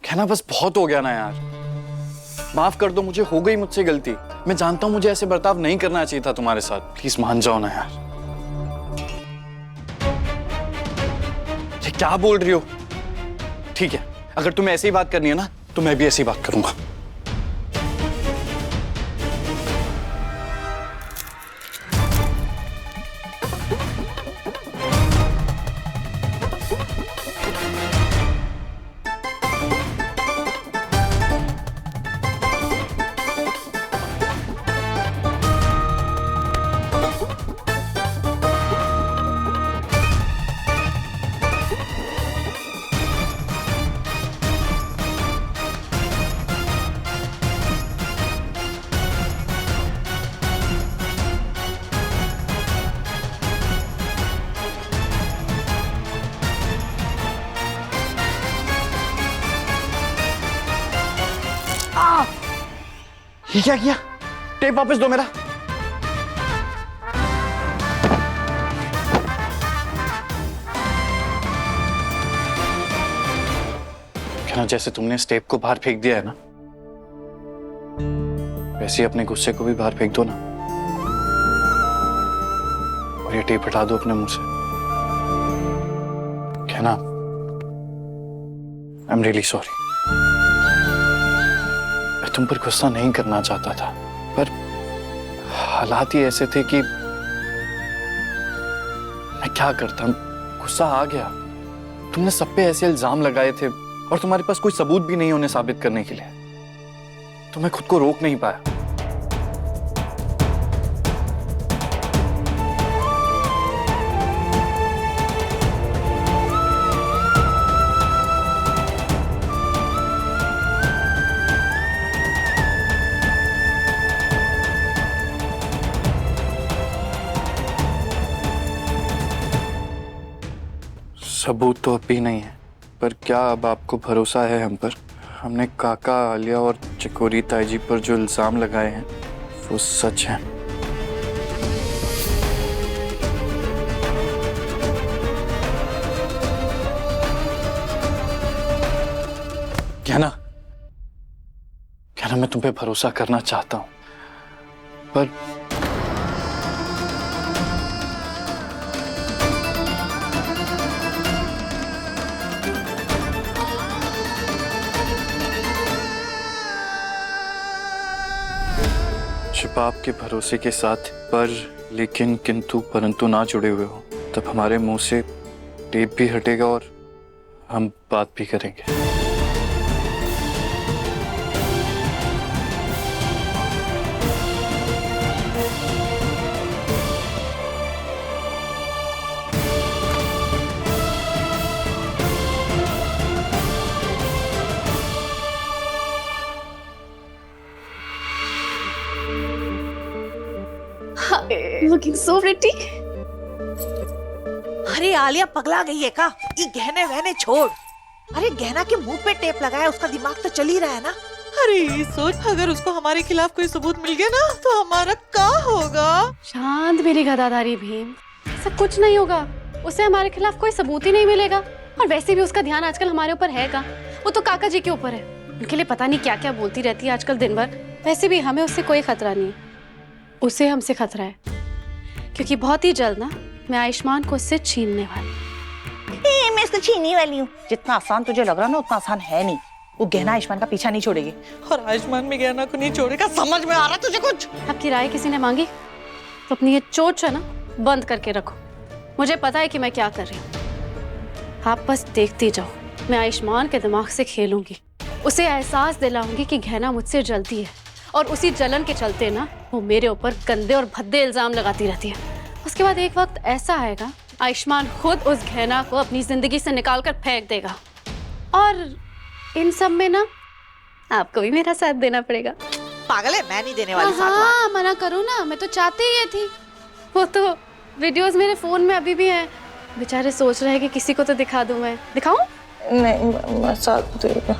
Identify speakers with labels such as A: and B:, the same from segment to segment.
A: कहना बस बहुत हो गया ना यार, माफ कर दो मुझे, हो गई मुझसे गलती। मैं जानता हूं मुझे ऐसे बर्ताव नहीं करना चाहिए था तुम्हारे साथ, प्लीज मान जाओ ना यार। ये क्या बोल रही हो? ठीक है, अगर तुम्हें ऐसे ही बात करनी है ना तो मैं भी ऐसे ही बात करूंगा। ये क्या किया? टेप वापस दो मेरा। कहना जैसे तुमने इस टेप को बाहर फेंक दिया है ना, वैसे ही अपने गुस्से को भी बाहर फेंक दो ना, और ये टेप हटा दो अपने मुंह से। कहना आई एम रियली सॉरी। मैं तुम पर गुस्सा नहीं करना चाहता था, पर हालात ही ऐसे थे कि मैं क्या करता, गुस्सा आ गया। तुमने सब पे ऐसे इल्जाम लगाए थे और तुम्हारे पास कोई सबूत भी नहीं उन्हें साबित करने के लिए, तो मैं खुद को रोक नहीं पाया। सबूत तो अब भी नहीं है, पर क्या अब आपको भरोसा है हम पर? हमने काका, आलिया और चकोरी ताईजी पर जो इल्जाम लगाए हैं वो सच है। कहना मैं तुम पे भरोसा करना चाहता हूं, पर जब आपके भरोसे के साथ पर, लेकिन, किंतु, परंतु ना जुड़े हुए हो, तब हमारे मुंह से टेप भी हटेगा और हम बात भी करेंगे।
B: Looking so pretty.
C: अरे आलिया पगला गई है का? ये गहने वहने छोड़। अरे गहना के मुंह पे टेप लगाया, उसका दिमाग तो चल ही रहा है ना।
D: अरे सोच, अगर उसको हमारे खिलाफ कोई सबूत मिल गया ना तो हमारा क्या होगा?
B: शांत मेरी गदाधारी भीम, ऐसा कुछ नहीं होगा। उसे हमारे खिलाफ कोई सबूत ही नहीं मिलेगा, और वैसे भी उसका ध्यान आजकल हमारे ऊपर है का? वो तो काका जी के ऊपर है, उनके लिए पता नहीं क्या क्या बोलती रहती है आजकल दिन भर। वैसे भी हमें उससे कोई खतरा नहीं है, उसे हमसे खतरा है, क्योंकि बहुत ही जल्द ना मैं आयुष्मान को उससे छीनने वाली।
C: मैं इसको छीनने वाली हूँ। जितना आसान तुझे लग रहा ना उतना आसान है नहीं। वो गहना आयुष्मान का पीछा नहीं छोड़ेगी,
D: और आयुष्मान में गहना को नहीं छोड़ेगा। समझ में आ रहा तुझे कुछ?
B: आपकी राय किसी ने मांगी तो अपनी ये चोट है ना बंद करके रखो। मुझे पता है कि मैं क्या कर रही हूँ, आप बस देखती जाओ। मैं आयुष्मान के दिमाग से खेलूंगी, उसे एहसास दिलाऊंगी कि गहना मुझसे जलती है, और उसी जलन के चलते ना वो मेरे ऊपर गंदे और भद्दे इल्जाम लगाती रहती है। उसके बाद एक वक्त ऐसा आएगा, आयुष्मान खुद उस गहना को अपनी जिंदगी से निकाल कर फेंक देगा, और इन सब में ना आपको भी मेरा साथ देना पड़ेगा।
C: पागल है, मैं नहीं देने वाली साथ।
B: हाँ, मना करो ना, मैं तो चाहती ही थी। वो तो वीडियोस मेरे फोन में अभी भी हैं, बेचारे सोच रहे हैं कि किसी को तो दिखा दूं। मैं दिखाऊं?
C: नहीं, मैं साथ देगा।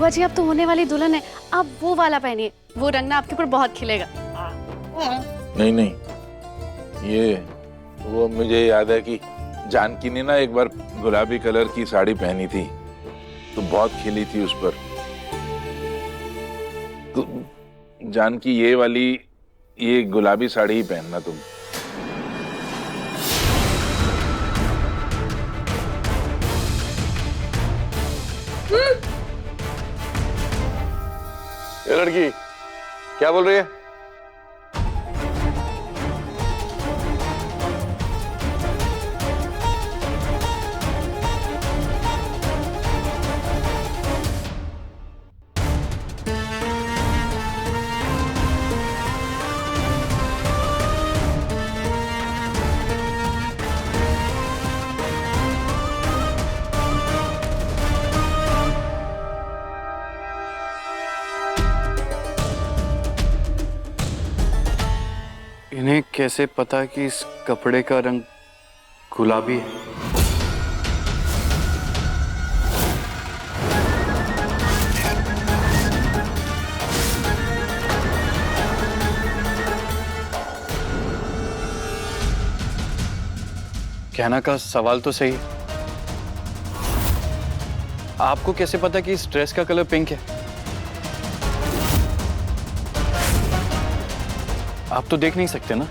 B: बुआ जी, अब तो होने वाली दुल्हन है, आप वो वाला पहनिए, वो रंग ना आपके ऊपर बहुत खिलेगा।
E: नहीं नहीं, ये वो मुझे याद है कि जानकी ने ना एक बार गुलाबी कलर की साड़ी पहनी थी तो बहुत खिली थी उस पर। तो जानकी ये वाली, ये गुलाबी साड़ी ही पहनना तुम।
F: ये लड़की क्या बोल रही है?
A: इन्हें कैसे पता कि इस कपड़े का रंग गुलाबी है? कहना का सवाल तो सही है। आपको कैसे पता कि इस ड्रेस का कलर पिंक है? आप तो देख नहीं सकते ना।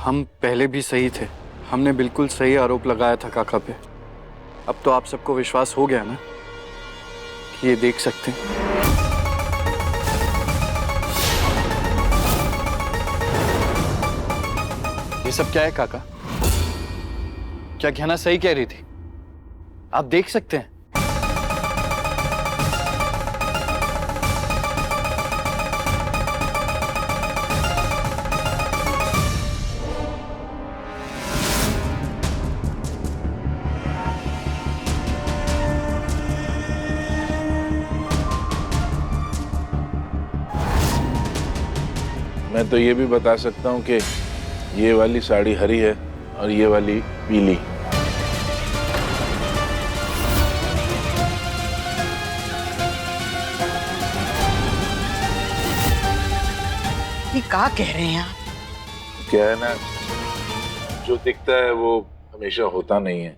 A: हम पहले भी सही थे, हमने बिल्कुल सही आरोप लगाया था काका पे। अब तो आप सबको विश्वास हो गया ना कि ये देख सकते हैं। ये सब क्या है काका? क्या गहना सही कह रही थी? आप देख सकते हैं।
E: मैं तो ये भी बता सकता हूँ कि ये वाली साड़ी हरी है और ये वाली पीली।
C: ये क्या कह रहे हैं आप?
E: क्या है ना, जो दिखता है वो हमेशा होता नहीं है।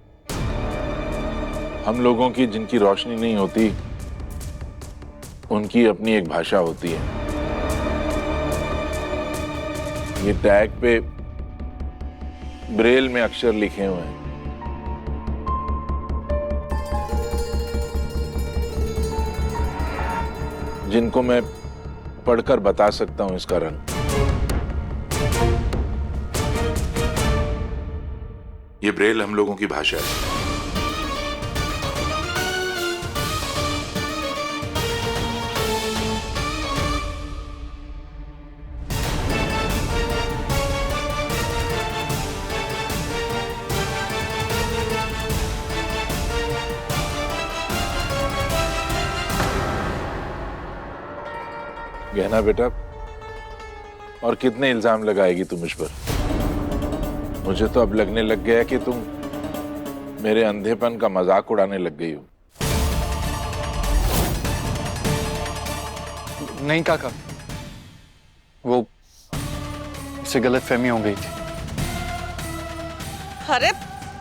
E: हम लोगों की जिनकी रोशनी नहीं होती, उनकी अपनी एक भाषा होती है। ये टैग पे ब्रेल में अक्षर लिखे हुए हैं, जिनको मैं पढ़कर बता सकता हूं इसका रंग। ये ब्रेल हम लोगों की भाषा है। गहना बेटा, और कितने इल्जाम लगाएगी तुम मुझ पर? मुझे तो अब लगने लग गया कि तुम मेरे अंधेपन का मजाक उड़ाने लग गई हो।
A: नहीं काका, वो इससे गलतफहमी हो गई थी।
C: अरे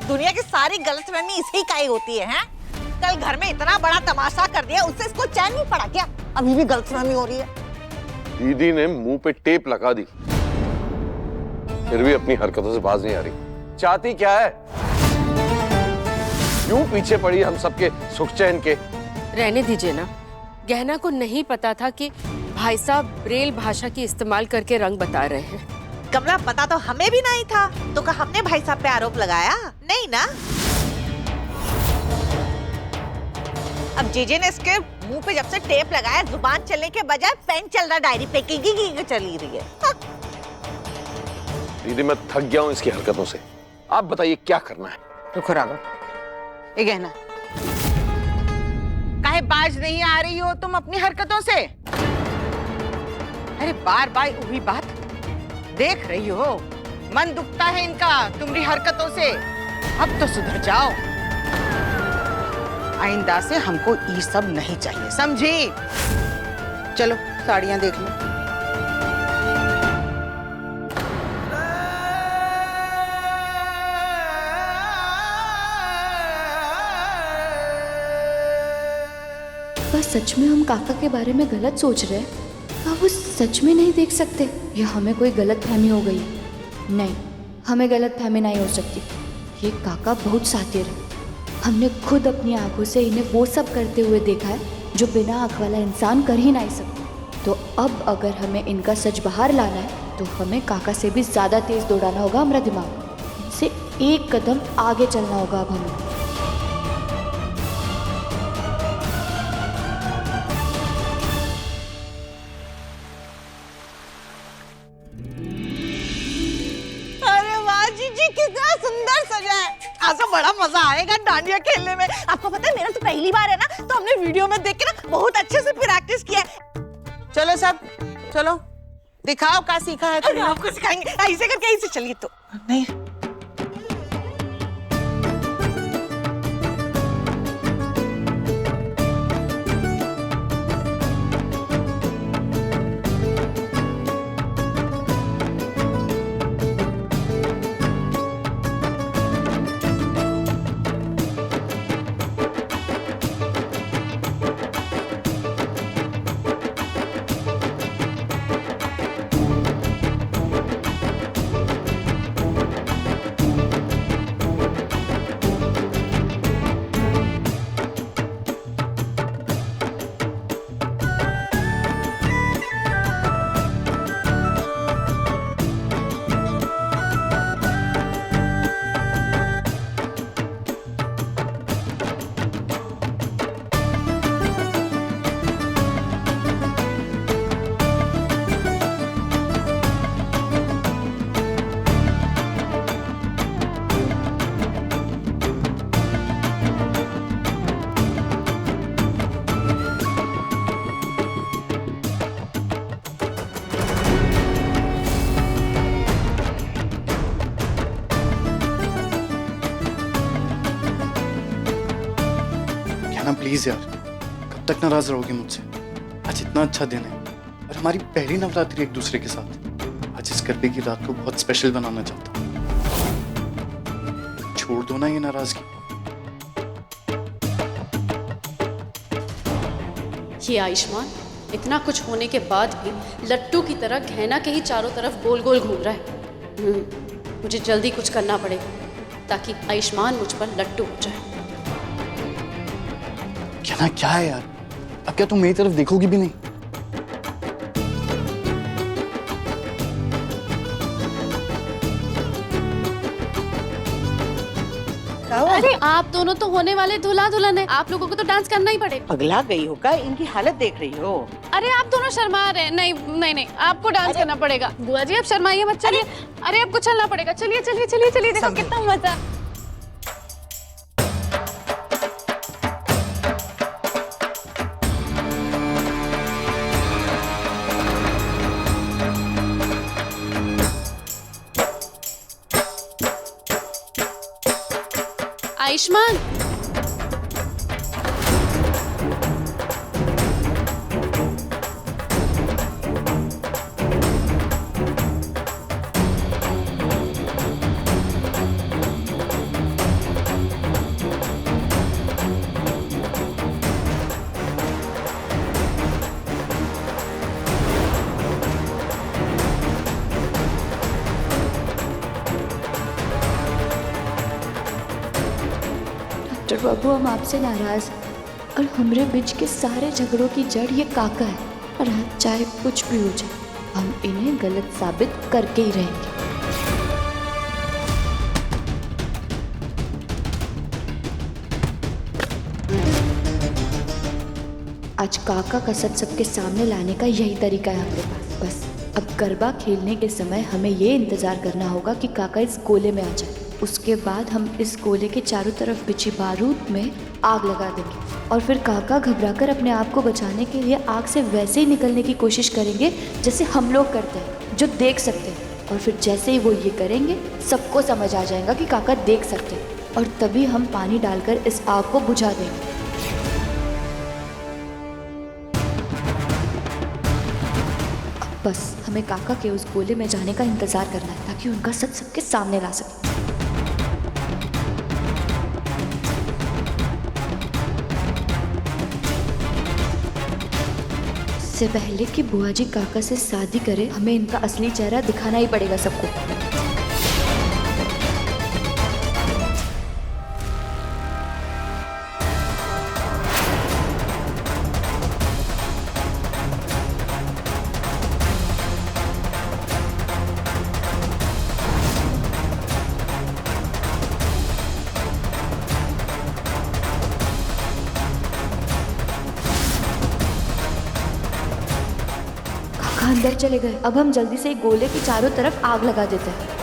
C: दुनिया की सारी गलतफहमी इसी का ही होती है, हैं? कल घर में इतना बड़ा तमाशा कर दिया, उससे इसको चैन नहीं पड़ा क्या? अभी भी गलतफहमी हो रही है।
F: दीदी ने मुंह पे टेप लगा दी, फिर भी अपनी हरकतों से बाज नहीं आ रही। चाहती क्या है? क्यों पीछे पड़ी हम सबके सुख चैन के?
G: रहने दीजिए ना। गहना को नहीं पता था कि भाई साहब ब्रेल भाषा की इस्तेमाल करके रंग बता रहे हैं।
C: कमला, पता तो हमें भी नहीं था, तो क्या हमने भाई साहब पे आरोप लगाया? नहीं ना। अब जीजे ने इसके मुंह पे जब से टेप लगाया, जुबान चलने के बजाय पेन चल रहा, डायरी पे की चली रही है।
F: दीदी मैं थक गया हूं इसकी हरकतों से। आप बताइए क्या करना है।
C: रुको राघव, ये गहना काहे बाज नहीं आ रही हो तुम अपनी हरकतों से? अरे बार बार वही बात देख रही हो, मन दुखता है इनका तुम्हारी हरकतों से। अब तो सुधर जाओ, आइंदा से हमको ये सब नहीं चाहिए, समझी? चलो साड़ियां देख लो।
H: क्या सच में हम काका के बारे में गलत सोच रहे हैं? क्या वो सच में नहीं देख सकते या हमें कोई गलत फहमी हो गई? नहीं, हमें गलत फहमी नहीं हो सकती। ये काका बहुत सातिर है। हमने खुद अपनी आंखों से इन्हें वो सब करते हुए देखा है जो बिना आंख वाला इंसान कर ही नहीं सकता। तो अब अगर हमें इनका सच बाहर लाना है तो हमें काका से भी ज़्यादा तेज़ दौड़ाना होगा हमारा दिमाग। इनसे एक कदम आगे चलना होगा अब हमें।
C: कितना सुंदर सजा है, आज तो बड़ा मजा आएगा डांडिया खेलने में। आपको पता है मेरा तो पहली बार है ना, तो हमने वीडियो में देख के ना बहुत अच्छे से प्रैक्टिस किया है। चलो सब चलो, दिखाओ क्या सीखा है तुमने। आपको सिखाएंगे, ऐसे करके ऐसे चलिए तो। नहीं
A: प्लीज यार, कब तक नाराज रहोगी मुझसे? आज इतना अच्छा दिन है और हमारी पहली नवरात्रि एक दूसरे के साथ। आज इस गरबे की रात को बहुत स्पेशल बनाना चाहता हूँ। छोड़ दो ना ये नाराजगी।
B: ये आयुष्मान इतना कुछ होने के बाद भी लट्टू की तरह गहना के ही चारों तरफ गोल गोल घूम रहा है। मुझे जल्दी कुछ करना पड़ेगा ताकि आयुष्मान मुझ पर लट्टू हो जाए।
A: क्या है यार, अब क्या तुम मेरी तरफ देखोगी भी नहीं?
B: अरे आप दोनों तो होने वाले दूल्हा दुल्हन है, आप लोगों को तो डांस करना ही पड़ेगा।
C: पगला गई हो क्या? इनकी हालत देख रही हो?
B: अरे आप दोनों शर्मा रहे हैं। नहीं नहीं नहीं, आपको डांस करना पड़ेगा। बुआ जी आप शर्माइए मत, चलिए। अरे आपको चलना पड़ेगा, चलिए चलिए चलिए चलिए, देखो कितना मजा। आयुष्मान,
H: डॉक्टर बाबू, हम आपसे नाराज और हमारे बीच के सारे झगड़ों की जड़ ये काका है। और आज चाहे कुछ भी हो जाए, हम इन्हें गलत साबित करके ही रहेंगे। आज काका का सच सबके सामने लाने का यही तरीका है हमारे पास। बस अब गरबा खेलने के समय हमें ये इंतज़ार करना होगा कि काका इस गोले में आ जाए। उसके बाद हम इस गोले के चारों तरफ बिछी बारूद में आग लगा देंगे और फिर काका घबराकर अपने आप को बचाने के लिए आग से वैसे ही निकलने की कोशिश करेंगे जैसे हम लोग करते हैं, जो देख सकते हैं। और फिर जैसे ही वो ये करेंगे सबको समझ आ जाएगा कि काका देख सकते हैं और तभी हम पानी डालकर इस आग को बुझा देंगे। बस हमें काका के उस गोले में जाने का इंतजार करना है ताकि उनका सच सबके सामने ला सके। इससे पहले कि बुआ जी काका से शादी करे, हमें इनका असली चेहरा दिखाना ही पड़ेगा सबको। अंदर चले गए। अब हम जल्दी से गोले की चारों तरफ आग लगा देते हैं।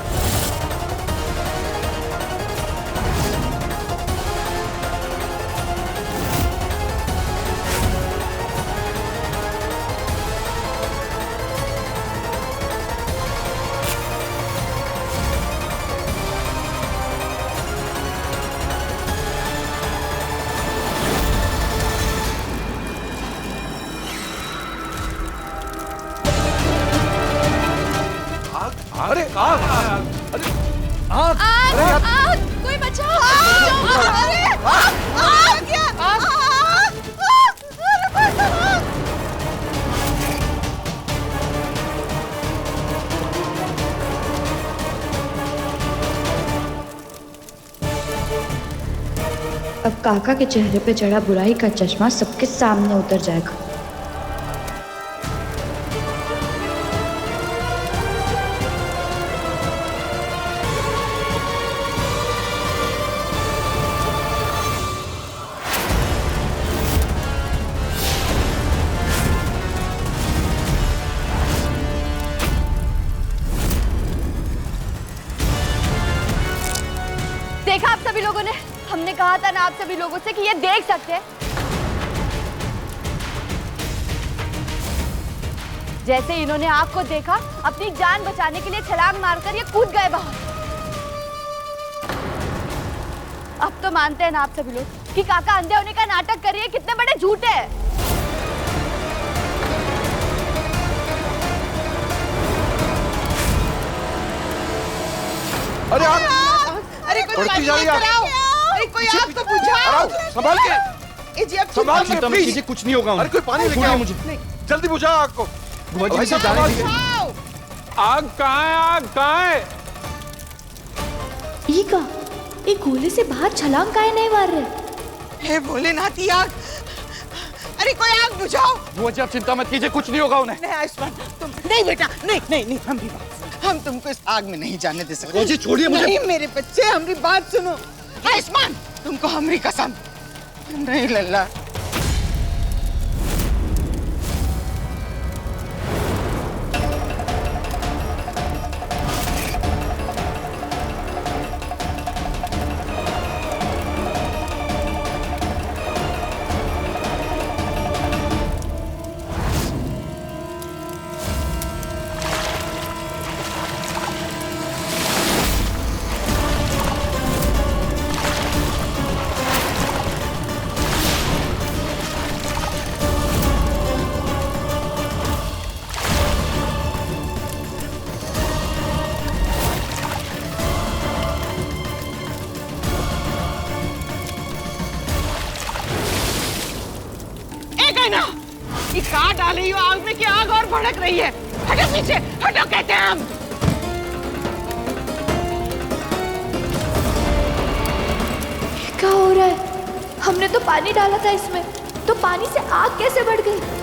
F: अरे आग! अरे आग!
G: आग! कोई बचाओ!
C: अरे आग क्या?
H: अब काका के चेहरे पे चढ़ा बुराई का चश्मा सबके सामने उतर जाएगा।
I: देखा आप सभी लोगों ने, हमने कहा था ना आप सभी लोगों से कि ये देख सकते हैं। जैसे इन्होंने आग को देखा, अपनी जान बचाने के लिए छलांग मारकर ये कूद गए बाहर। अब तो मानते हैं ना आप सभी लोग कि काका अंधे होने का नाटक कर रही है, कितने बड़े झूठे हैं।
F: अरे आग!
C: अरे कोई
F: बढ़ती जा रही है आग।
C: अरे कोई आग तो बुझाओ।
F: संभाल के!
C: ए जी अब
F: संभाल के
J: चिंता मत
F: प्लीज!
J: कीजिए, कुछ नहीं होगा।
F: अरे कोई पानी लेके आओ मुझे। जल्दी बुझाओ आग को।
J: बुआ जी
F: भाई
J: मुझे
F: साहब,
J: जाने
F: संभाल
J: दीजिए।
F: के। आग कहाँ है? आग कहाँ है?
H: ये गोले से बाहर छलांग काहे नहीं मार रहे?
C: हे भोलेनाथ की आग! अरे कोई आग बुझाओ।
J: बुआ जी आप चिंता मत कीजिए, कुछ नहीं होगा उन्हें।
C: नहीं आयुष्मान, तुम नहीं बेटा, नहीं हम भी हम तुमको इस आग में नहीं जाने दे सकते।
J: बुआ जी छोड़िए मुझे।
C: नहीं मेरे बच्चे, हमारी बात सुनो। आयुष्मान, तुमको हमारी कसम। नहीं लल्ला। ये कहाँ डाल रही हो आग में कि आग और भड़क रही है? हटो पीछे, हटो कहते हैं हम।
H: क्या हो रहा है? हमने तो पानी डाला था इसमें, तो पानी से आग कैसे बढ़ गई?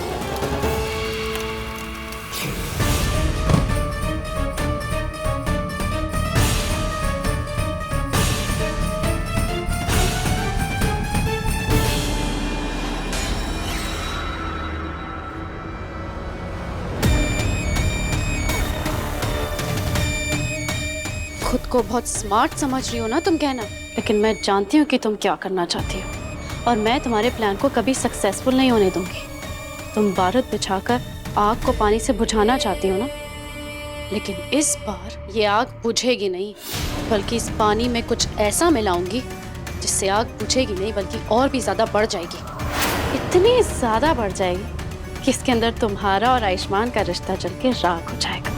B: खुद को बहुत स्मार्ट समझ रही हो ना तुम कहना, लेकिन मैं जानती हूँ कि तुम क्या करना चाहती हो और मैं तुम्हारे प्लान को कभी सक्सेसफुल नहीं होने दूंगी। तुम बारूद बिछाकर आग को पानी से बुझाना चाहती हो ना, लेकिन इस बार ये आग बुझेगी नहीं, बल्कि इस पानी में कुछ ऐसा मिलाऊंगी जिससे आग बुझेगी नहीं बल्कि और भी ज्यादा बढ़ जाएगी। इतनी ज्यादा बढ़ जाएगी कि इसके अंदर तुम्हारा और आयुष्मान का रिश्ता जल के राख हो जाएगा।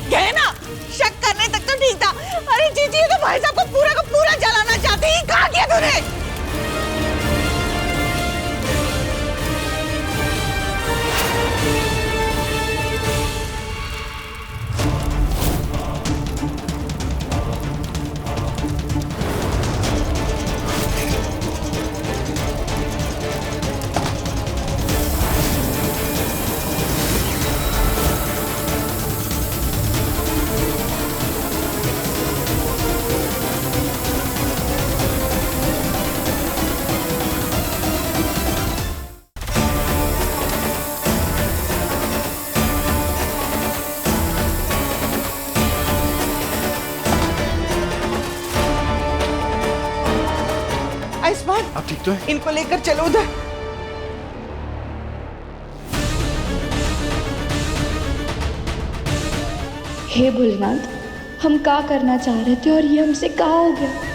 C: गहना शक करने तक तो ठीक था। अरे जीजी, ये तो भाई साहब को पूरा का पूरा जलाना चाहती है। कहाँ किया तूने? आयुष्मान,
J: आप ठीक तो है?
C: इनको लेकर चलो उधर।
H: हे भोलेनाथ, हम क्या करना चाह रहे थे और ये हमसे क्या हो गया?